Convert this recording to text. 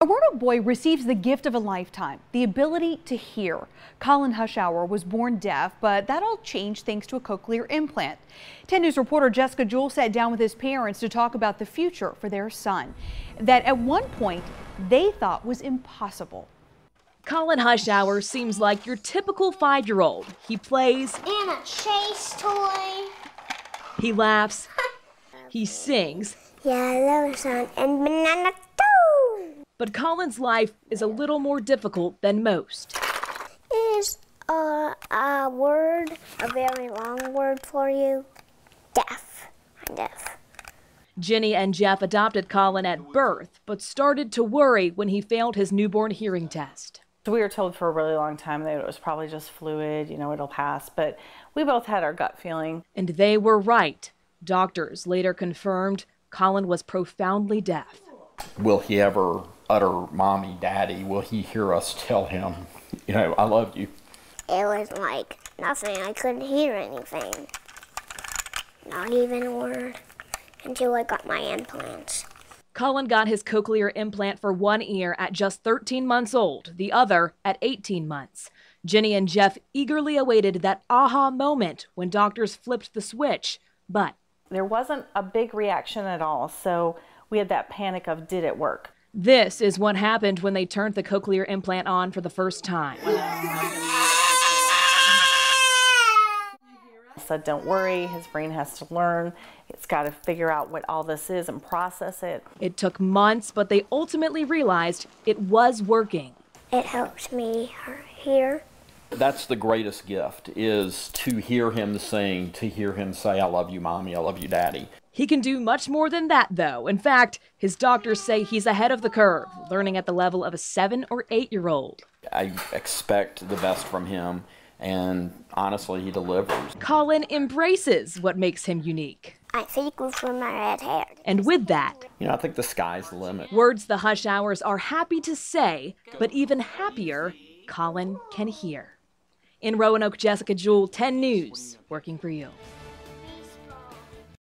A Roanoke boy receives the gift of a lifetime, the ability to hear. Colin Hushauer was born deaf, but that all changed thanks to a cochlear implant. 10 News reporter Jessica Jewell sat down with his parents to talk about the future for their son that at one point they thought was impossible. Colin Hushauer seems like your typical 5-year-old. He plays and a chase toy. He laughs. He sings. Yellow sun and banana too. But Colin's life is a little more difficult than most. Is a word a very long word for you? Deaf. I'm deaf. Jenny and Jeff adopted Colin at birth, but started to worry when he failed his newborn hearing test. So we were told for a really long time that it was probably just fluid, it'll pass, but we both had our gut feeling. And they were right. Doctors later confirmed Colin was profoundly deaf. Will he ever utter mommy, daddy? Will he hear us tell him, I love you? It was like nothing. I couldn't hear anything. Not even a word until I got my implants. Colin got his cochlear implant for one ear at just 13 months old, the other at 18 months. Jenny and Jeff eagerly awaited that aha moment when doctors flipped the switch, but there wasn't a big reaction at all, so we had that panic of, did it work? This is what happened when they turned the cochlear implant on for the first time. I said, don't worry, his brain has to learn. It's got to figure out what all this is and process it. It took months, but they ultimately realized it was working. It helps me hear. That's the greatest gift, is to hear him sing, to hear him say, I love you, mommy, I love you, daddy. He can do much more than that, though. In fact, his doctors say he's ahead of the curve, learning at the level of a 7- or 8-year-old. I expect the best from him, and honestly, he delivers. Colin embraces what makes him unique. I think for my red hair. And with that, I think the sky's the limit. Words the Hushauers are happy to say, but even happier, Colin can hear. In Roanoke, Jessica Jewell, 10 News, working for you.